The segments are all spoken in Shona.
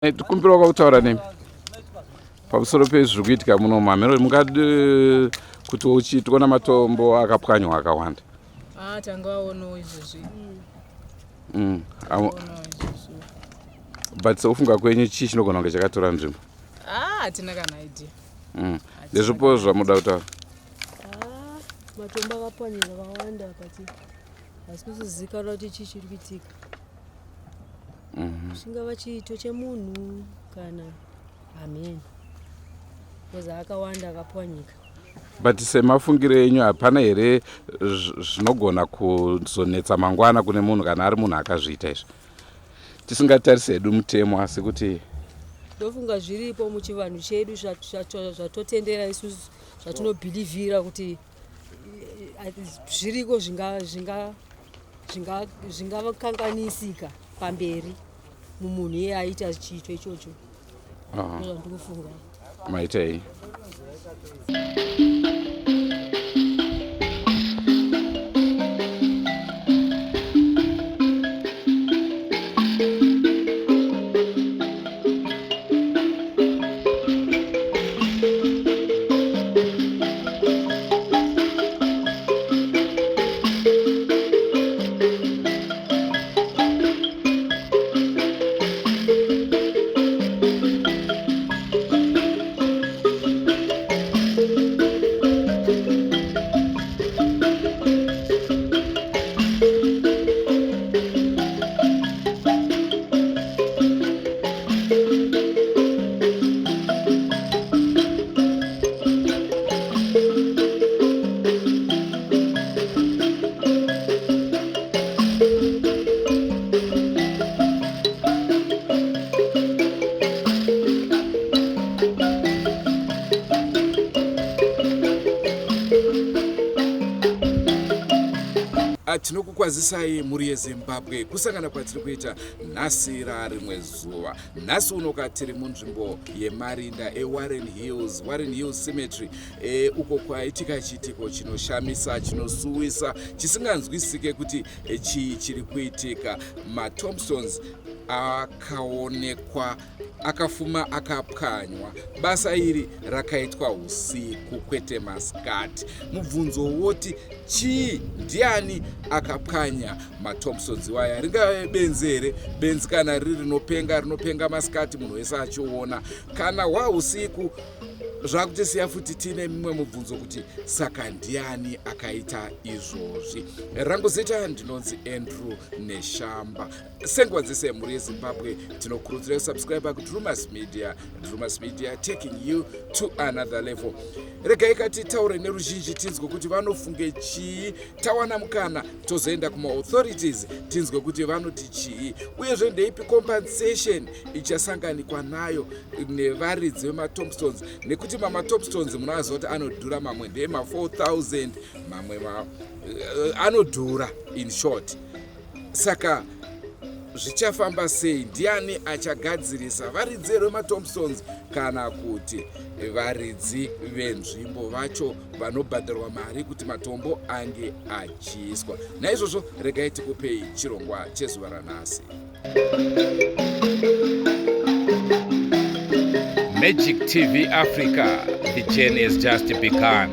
Tikumbira kutaura nemi pamusoro pezviri kuitika muno mamhero mungadi kuti uchitwa namatombo akapwanywa akawanda. Tangaono izvozvi. But ufunga kwenyu chii chinogona kunge chakatora nzvimbo? Hatina kana idea. Ndezvipo zvamuda kutaura? Matombo akapwanyika akawanda kati asi kuzizikanwa kuti chii chiri kuitika. Chingava chiito chemunhu kana amen. Because akawanda akapwanyika. But semafungiro enyu hapana here zvinogona kuzonetsa mangwana kune munhu kana ari munhu akazviita izvi? Tisingatarisi hedu mutemo asi kuti ndofunga zviripo muchivanhu chedu zvatotendera isusu zvatinobhilivhira kuti zviriko zvingavakanganisika pamberi mumunhu iye aita chiito ichocho. Ndikufunga maitei. Tinokukwazisai muri yeZimbabwe kusangana kwatiri kuita nhasi rarimwe zuva. Nhasi unoka tiri munzvimbo yeMarinda eWarren Hills Cemetery, uko kwaitika chiitiko chinoshamisa, chinosuwisa, chisinganzwisike kuti chii chiri kuitika. MaTombstones akaonekwa akafuma akapwanywa. Basa iri rakaitwa usiku kwete masikati. Mubvunzo woti chii, ndiani akapwanya maTombstones waya? Ringave benzi kana riri rinopenga masikati munhu wese achiona, kana usiku zvakutisiya futi tine mimwe mubvunzo kuti saka ndiani akaita izvozvi. Rangu zita ndinonzi Andrew Neshamba. Senguva dzese muri yeZimbabwe tinokurudzira kusubscribe kuDrumas Media, taking you to another level. Regai kati taure neruzhinji tinzwe kuti vanofunge chii, tawana mukana tozoenda kuma-authorities tinzwe kuti vanoti chii, uyezve ndeipi compensation ichasanganikwa nayo nevaridzi vemaTombstones, nekuti maTombstones munoziva kuti anodhura, mamwe ndema-4,000, mamwe anodhura in short. Saka zvichafamba sei? Ndiani achagadzirisa, varidzi vemaTombstones kana kuti varidzi venzvimbo vacho vanobhadharwa mari kuti matombo ange achiiswa? Naizvozvo regai tikupei chirongwa chezuva ranhasi. Magic TV Africa, the journey has just begun.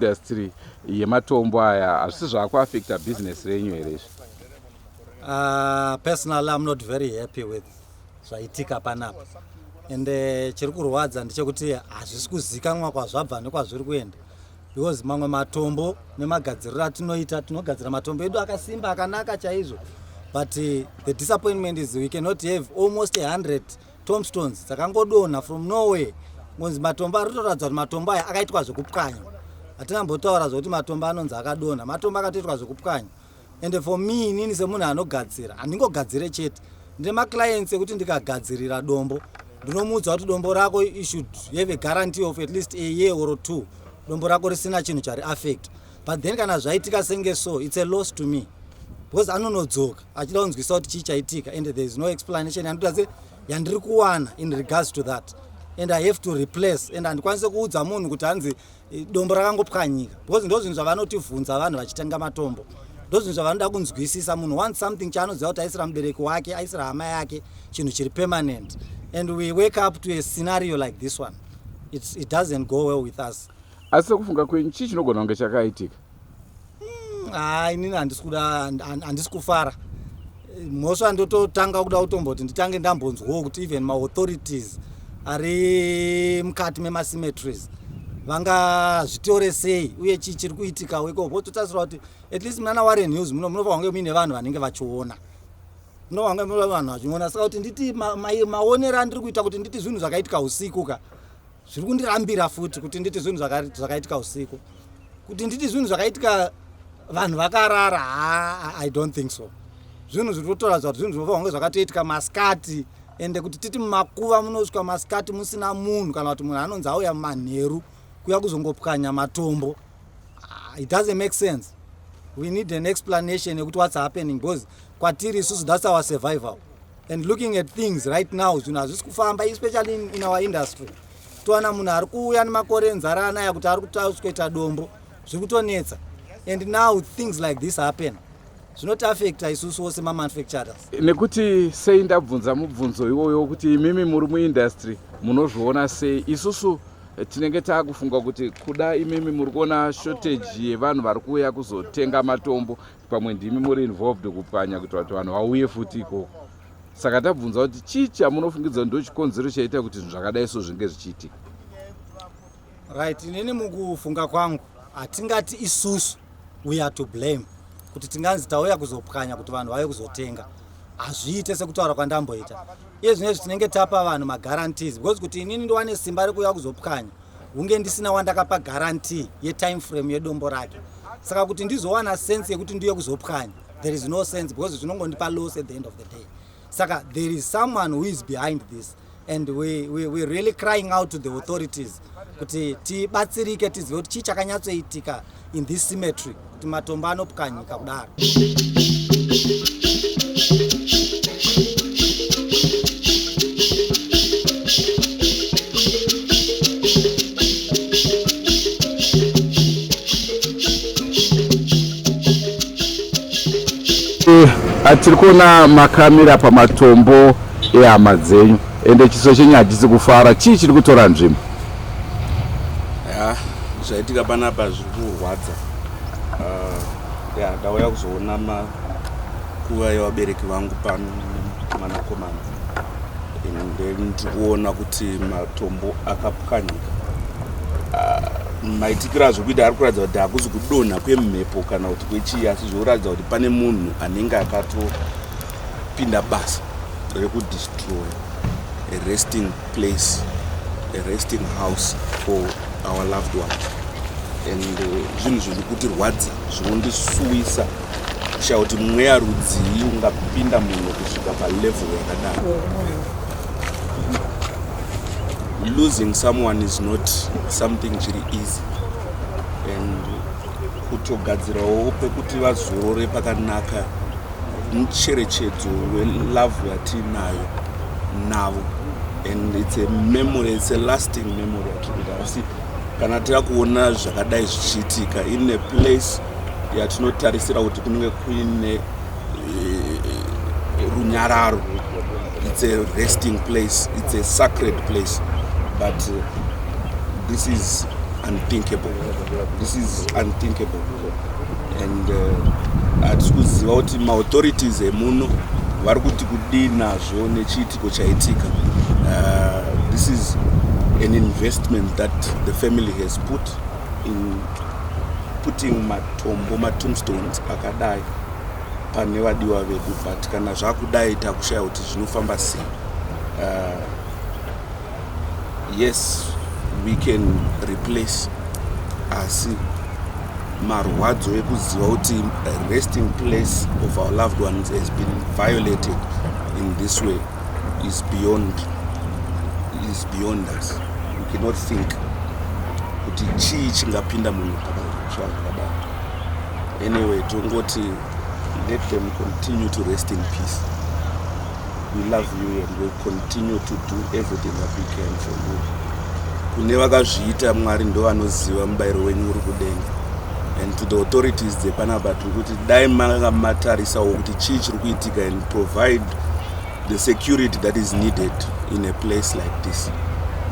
muindastry yematombo aya hazvisi zvakuafecta business renyu here izvi? Personally, I'm not very happy with zvaitika panapa, and chiri kurwadza ndechekuti hazvisi kuzikanwa kwazvabva nekwazviri kuenda, because mamwe matombo nemagadziriro atinoita tinogadzira matombo edu akasimba akanaka chaizvo, but the disappointment is we cannot have almost 100 tombstones dzakangodonha from nowhere. Ngonzi matombo ari kutoratidza kuti matombo aya akaitwa zvekupwanywa. Hatingambotaura zvokuti matombo anonzi akadonha, matombo akatoitwa zvekupwanywa. And for me, inini semunhu anogadzira handingogadzire chete, ndine maclients ekuti ndikagadzirira dombo ndinomuudza kuti dombo rako you should have a guarantee of at least a year or 2 dombo rako risina chinhu chari affect. But then kana zvaitika senge so, it's a loss to me, because anonodzoka achida kunzwisa kuti chii chaitika, and there is no explanation yandiri kuwana in regards to that, and I have to replace, and handikwanise kuudza munhu kuti hanzi dombo rakangopwanyika, because ndo zvinhu zvavanotivhunza vanhu vachitenga matombo, ndo zvinhu zvavanoda kunzwisisa. Munhu wants something chaanoziva kuti aisira mubereki wake, aisira hama yake, chinhu chiri permanent, and we wake up to a scenario like this one. It doesn't go well with us. Asi sekufunga kwenyu chii chinogona kunge chakaitika? Inini handisi kufara. Mhosva ndototanga kuda kutomboti nditange ndambonzwawo kuti even ma-authorities ari mukati mema-cemeteries vangazvitore sei uye chii chiri kuitika weko. Pototarisira kuti at least muna Warren News munofanira kunge muine vanhu vanenge vachiona, munofanira kunge muine vanhu vachiona. Saka kuti nditi maonero andiri kuita kuti nditi zvinhu zvakaitika usiku ka zviri kundirambira futi kuti nditi zvinhu zvakaitika usiku, kuti nditi zvinhu zvakaitika vanhu vakarara, I don't think so. Zvinhu zviri kutoratidza kuti zvinhu zvinofanira kunge zvakatoitika masikati, ende kuti titi mumakuva munosvika masikati musina munhu kana kuti munhu anonzi auya mumanheru kuya kuzongopwanya matombo. It doesn't make sense. We need an explanation yekuti what's happening, because kwatiri isusu that's our survival. And looking at things right now, zvinhu hazvisi kufamba, especially in our industry. Towana munhu ari kuuya nemakore enzara anaya kuti ari kuita dombo, zviri kutonetsa. And now things like this happen. Zvinotiafecta isusu wose ma-manufacturers. Nekuti sei ndabvunza mubvunzo iwoyo kuti imimi muri muindastry munozviona sei? Isusu tinenge taakufunga kuti kuda imimi muri kuona shortage yevanhu vari kuuya kuzotenga matombo, pamwe ndimi muri involved kupwanya kuti vanhu vauye futi ikoko. Saka tabvunza kuti chii chamunofungidza ndo chikonzero chaita kuti zvinhu zvakadai so zvinge zvichiitika? Right, inini mukufunga kwangu hatingati isusu we are to blame kuti tinganzi tauya kuzopwanya kuti vanhu vauye kuzotenga. Hazviite sekutaura kwandamboita. Iye zvinezvi tinenge tapa vanhu ma-guarantees, because kuti inini ndiwane simba rekuuya kuzopwanya hunge ndisina wandakapa guarantee ye-time frame yedombo rake. Saka kuti ndizowana sense yekuti ndiye kuzopwanya, there is no sense, because zvinongondipa loss at the end of the day. Saka there is someone who is behind this, and we're really crying out to the authorities kuti tibatsirike tizive kuti chii chakanyatsoitika in this cemetery kuti matombo anopwanyika kudaro. Tiri kuona makamera pamatombo ehama dzenyu, ende chiso chenyu hachisi kufara. Chii chiri kutora nzvimbo? Zvaitika panapa zviri kurwadza. Ndauya kuzoona makuva yevabereki vangu pano mwanakomana, ndiri kuona kuti matombo akapwanyika. Maitikiro azvokuita ari kuratidza kuti hakuzi kudonha kwemhepo kana kuti kwechii, asi zvikuratidza kuti pane munhu anenge akatopinda basa rekudestroy a resting place, a resting house for our loved one. And zvinhu zviri kutirwadza zvinondisuwisa kushaya kuti mweya rudzii ungapinda munhu kusvika palevel yakadaro. Losing someone is not something chiri easy, and kutogadzirawo pekuti vazorore pakanaka mucherechedzo welove yatinayo navo, and it's a memory, it's a lasting memory atinoita. Asi kana tira kuona zvakadai zvichiitika in a place yatinotarisira kuti kunenge kuine runyararo, it's a resting place, it's a sacred place, but this is unthinkable. This is unthinkable. And hatisi kuziva kuti maauthorities emuno vari kuti kudii nazvo nechiitiko chaitika. This is an investment that the family has put in putting matombstones akadai pane vadiwa vedu, but kana zvakudai takushaya kuti zvinofamba sei. Yes, we can replace, asi marwadzo ekuziva kuti a resting place of our loved ones has been violated in this way is beyond us. We cannot think kuti chii chingapinda munhu zvakadai. Anyway, tongoti let them continue to rest in peace. We love you and we'll continue to do everything that we can for you. Kune vakazviita Mwari ndo vanoziva mubayiro wenyu uri kudenga. And to the authorities dzepanapa tiri kuti dai mamatarisawo kuti chii chiri kuitika and provide the security that is needed in a place like this.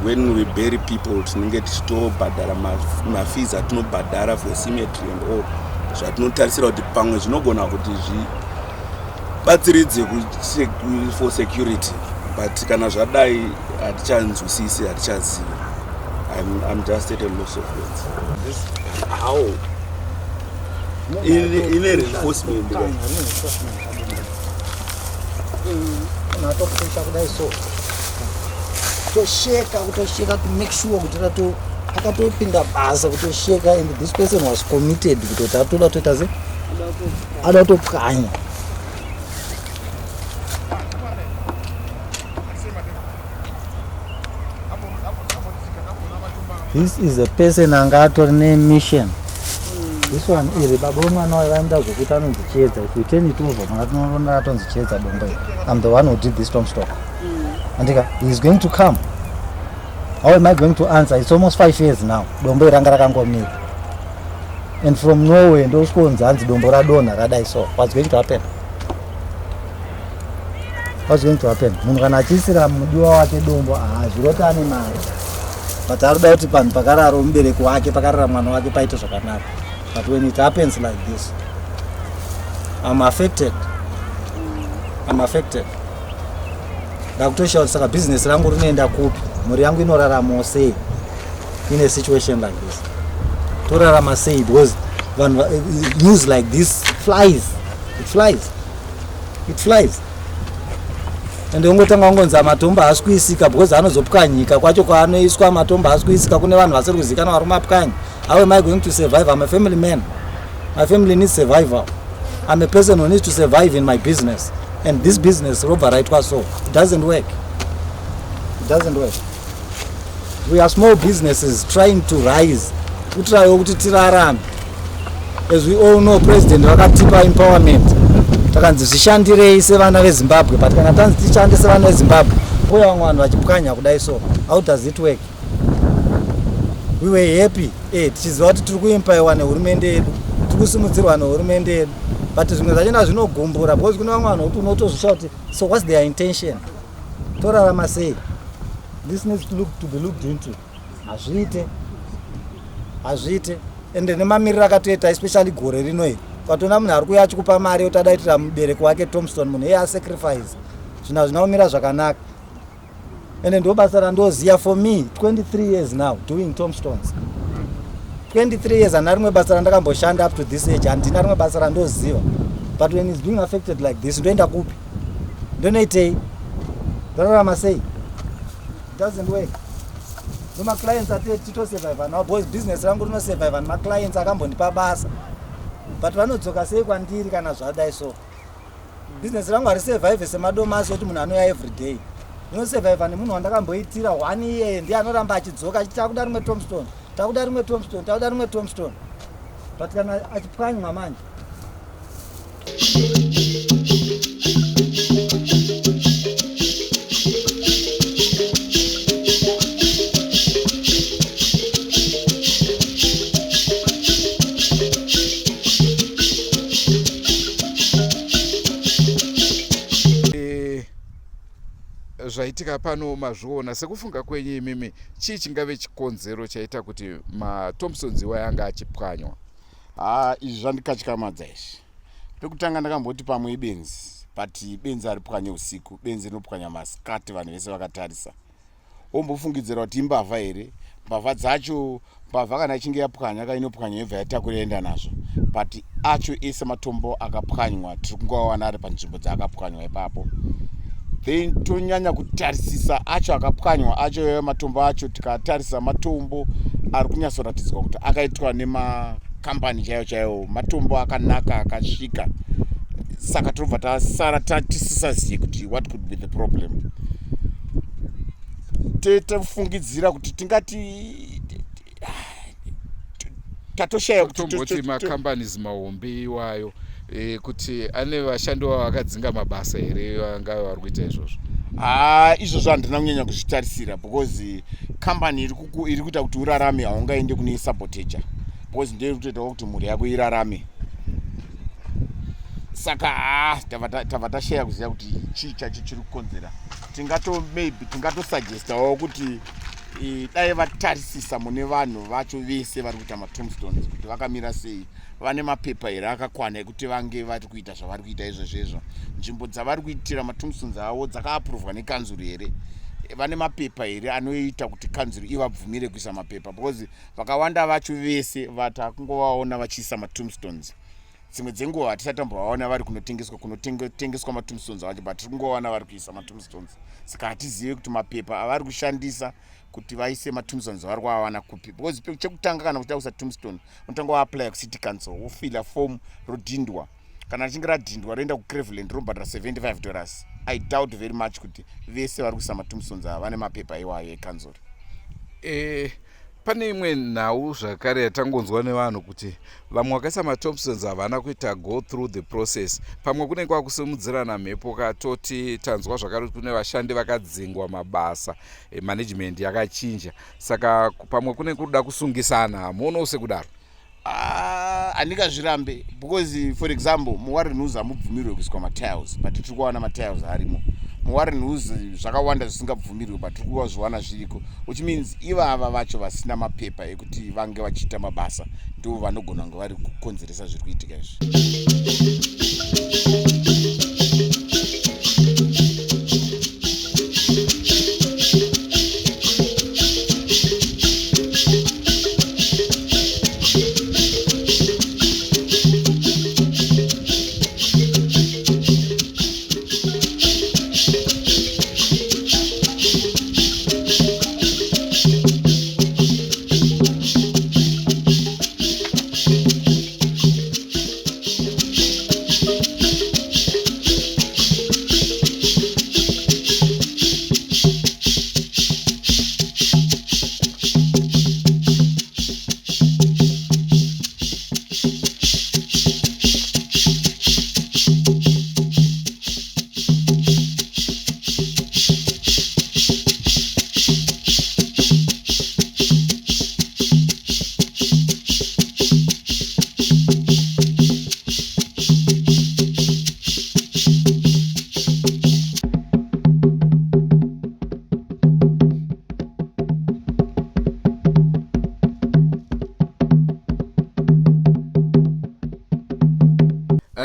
When we bury people tinenge tichitobhadhara mafees atinobhadhara for cemetery and all, zvatinotarisira kuti pamwe zvinogona kuti zvibatsiridze for security, but kana zvadai hatichanzwisisi, hatichaziva. I'm just at a loss of words. How in a reinforcement kutosheka to make sure kuti akatopinda basa kutosheka, and this person was committed kuti atoda toita se ada topwanya. This is a person anga atori nemission. This one iri baba mwana waenda zvokuti anonzi Chiedza. If you turn it over, mwana tinoona atonzi Chiedza Dombo. I'm the one who did this tombstone. Andika, he is going to come. How am I going to answer? It's almost 5 years now. Dombo ranga rakangomira. And from nowhere ndoskonzi hanzi dombo radonha radai so. What's going to happen? What's going to happen? Munhu kana achisira mudiwa wake dombo, zviroti ane mari. But aruda kuti panhu pakarara mubereki wake, pakarara mwana wake paite zvakanaka. But when it happens like this, I'm affected. Ndakutoshauri saka business rangu rinoenda kupi, mhuri yangu inorarama sei in a situation like this. Torarama sei because news like this flies. It flies. And ungotanga ungonza matombo haasi kuisika because anozopwanyika kwacho kwaanoiswa matombo haasi kuisika kune vanhu vasiri kuzikana vari mapwanyi. How am I going to survive? I'm a family man. My family needs survival. I'm a person who needs to survive in my business. And this business, Roba right was so. It doesn't work. We are small businesses trying to rise. As we all know, President vakatipa empowerment. Takanzi zvishandirei sevana veZimbabwe, but kana tanzi tishande sevana veZimbabwe, uye vamwe vanhu vachipwanya kudai so. How does it work? We were happy. Tichiziva kuti tiri kuempaiwa nehurumende yedu, tiri kusimudzirwa nehurumende yedu. But zvimwe zvachona zvinogumbura because kune vamwe vanhu unotozvisha kuti so what's their intention? Torarama sei? This needs to be looked into. Hazviite. Ende nemamiriro akatoita especially gore rino iri. Ukatoona munhu ari kuuya achikupa mari utadaitira mubereki wake tombstone, munhu iye asacrifice. Zvinhu zvinaomira zvakanaka. Ende ndo basa randoziva for me 23 years now doing tombstones. 23 years and rimwe basa randakamboshanda up to this age, handina rimwe basa randoziva. But when it's being affected like this, ndoenda kupi? Ndonoitei? Ndararama sei? It doesn't work. So my clients are to survive now, boys business rangu rino survive and my clients akambondipa basa. But vanodzoka sei kwandiri kana zvadai so. Business rangu hari survive semadomasi kuti munhu anouya every day. Inosurvive nemunhu wandakamboitira 1 year ndiye anoramba achidzoka achiti akuda rimwe tombstone. Takuda rimwe tombstone. But kana achipwanywa manje. zvaitika pano mazviona, sekufunga kwenyu imimi chii chingave chikonzero chaita kuti maThompsons iwaya anga achipwanywa? Izvi zvandikatyamadza izvi. Pekutanga ndakamboti pamwe ibenzi, but benzi aripwanye usiku, benzi rinopwanya masikati, vanhu vese vakatarisa. Ombofungidzira kuti imbavha here, mbavha dzacho, mbavha kana ichinge yapwanya kainopwanya yobva yatakura enda nazvo, but acho ese matombo akapwanywa tiri kungoawana ari panzvimbo dzaakapwanywa ipapo. Then tonyanya kutarisisa acho akapwanywa acho matombo acho, tikatarisa matombo ari kunyatsoratidzwa kuti akaitwa nemakambani chaiwo, matombo akanaka akasvika. Saka tobva tasara tisisazive kuti what could be the problem. Tofungidzira kuti tingati tatoshaya kutomboti makambani mahombe iwayo kuti ane vashandi vavo vakadzinga mabasa here vangave vari kuita izvozvo? Izvozvo handina kunyanya kuzvitarisira, because kambani iri kuita kuti urarame haungaende kune sabotager, because ndiri kutoitawo kuti mhuri yako irarame. Saka tabva tashaya kuziva kuti chii chacho chiri kukonzera. Maybe tingatosugestawo kuti dai vatarisisa mune vanhu vacho vese vari kuita maThompsons kuti vakamira sei, vane mapepa here akakwana ekuti vange vari kuita zvavari kuita izvozvo. Nzvimbo dzavari kuitira maThompsons avo dzakaapuruvwa nekanzuru here, vane mapepa here anoita kuti kanzuru ivabvumire kuisa mapepa, because vakawanda vacho vese vatakungovaona vachiisa maThompsons. Dzimwe dzenguva hatisatombovaona vari kunotengeswa maThompsons vacho, but tiri kungovaona vari kuisa maThompsons. Saka hatizive kuti mapepa avari kushandisa kuti vaise maThompsons vari kuvawana kupi, because chekutanga kana kuita kuisa Tombstone unotanga waapply kucity council, wofila form rodhindwa. Kana richinge radhindwa roenda kuCleveland robhadhara $75. I doubt very much kuti vese vari kuisa maThompsons ava vane mapepa iwayo ekanzuri. Pane imwe nhau zvakare yatangonzwa nevanhu kuti vamwe vakaisa maThompsons havana kuita go through the process. Pamwe kunenge kwakusimudzirana mhepo, katoti tanzwa zvakare kune vashandi vakadzingwa mabasa, management yakachinja. Saka pamwe kunenge kuda kusungisana, hamuonawo sekudaro? Handingazvirambe, because for example muWarren News hamubvumirwe kuiswa matiles, but tiri kuwana matiles arimo. muWarren News zvakawanda zvisingabvumirwe, but tiri kuzviwana zviriko, which means ivava vacho vasina mapepa ekuti vange vachiita mabasa ndivo vanogona kunge vari kukonzeresa zviri kuitika izvi.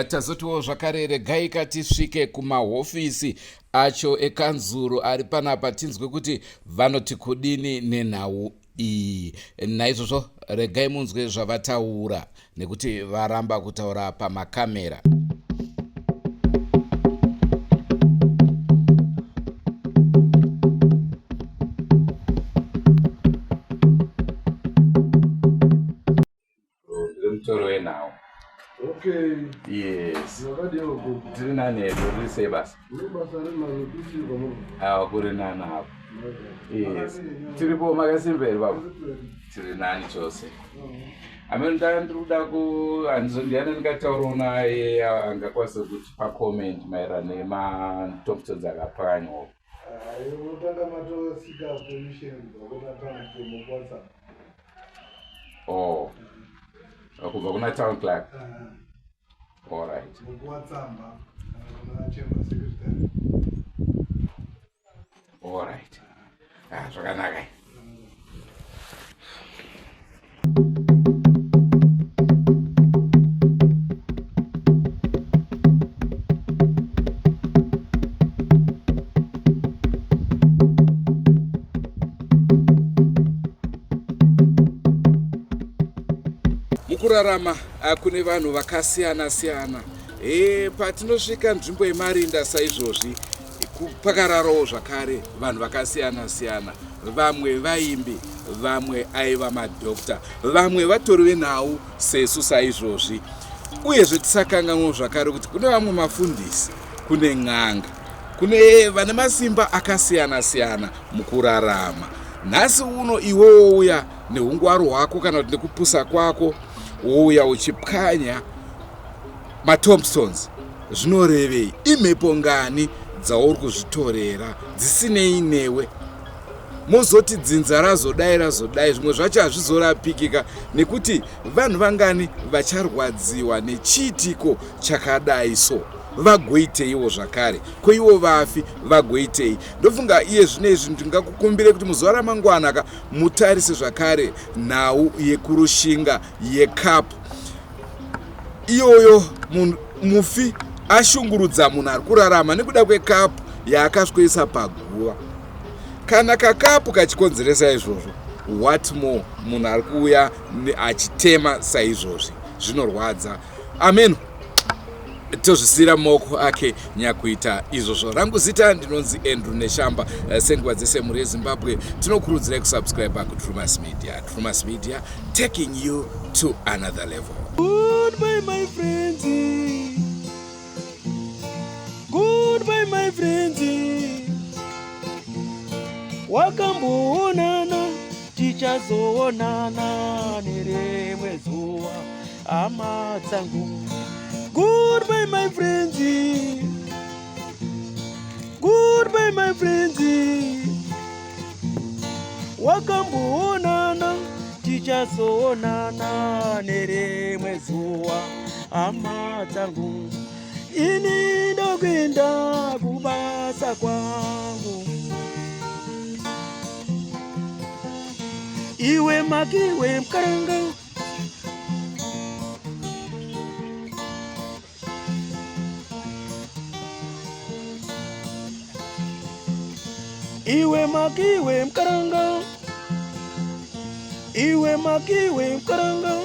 Tazotiwo zvakare regai tisvike kumahofisi acho ekanzuru ari panapa tinzwe kuti vanoti kudini nenhau iyi. Naizvozvo regai munzwe zvavataura nekuti varamba kutaura pamakamera. Mutoro wenhau. Okay. Yes. Wakadeo Tiri nani uri sei basa? basa remazopisi kwamo. Kuri nani hapo. Yes. Tiripo makasimberi baba. Tiri nani chose. Amene ndanduda ku anzondiana ndikataura naye angakwanisa kuti pa comment maererano nemaThompsons akapwanywa. Unotanga matosika permission wakona kana kumo kwanza. Oh. Kubva kuna town clerk. All right. Mukuwatsamba kana chamber secretary. Alright. Zvakanaka. Mukurarama kune vanhu vakasiyana-siyana. Patinosvika nzvimbo yemarinda saizvozvi pakararawo zvakare vanhu vakasiyana-siyana. Vamwe vaimbi, vamwe aiva madhokta, vamwe vatoriwe nhau sesu saizvozvi. Uyezve tisakanganwa zvakare kuti kune vamwe mafundisi, kune n'anga, kune vane masimba akasiyana-siyana mukurarama. Nhasi uno iwe wouya neungwaru hwako kana kuti nekupusa kwako, wouya uchipwanya maTombstones. Zvinorevei? Imhepo ngani dzauri kuzvitorera dzisinei newe? Mozoti dzinza razodai, zvimwe zvacho hazvizorapikika nekuti vanhu vangani vacharwadziwa nechiitiko chakadai so. Vagoiteiwo zvakare, ko ivo vafi vagoitei? Ndofunga iye zvinezvi ndingakukumbire kuti muzuva ramangwana mutarise zvakare nhau yekurushinga yekapu. Iyoyo mufi ashungurudza munhu ari kurarama nekuda kwekapu yaakaswesa paguva. Kana kakapu kachikonzeresa izvozvo, what more munhu ari kuuya achitema saizvozvi? Zvinorwadza. Amen. Tozvisira maoko ake nyakuita izvozvo. Rangu zita ndinonzi Andrew Neshamba. Senguva dzese muri yeZimbabwe tinokurudzirai kusubscribe kuTrumas Media. Trumas Media, taking you to another level. Goodbye my friends. Goodbye my friends. Wakamboonana tichazoonana nerimwe zuva hama dzangu. Goodbye my friends. Goodbye my friends. Wakamboonana tichazoonana nerimwe zuva hama dzangu. Ini ndokwenda kubasa kwangu. Iwe makiwe mkaranga. Iwe makiwe mkaranga. Iwe makiwe mkaranga.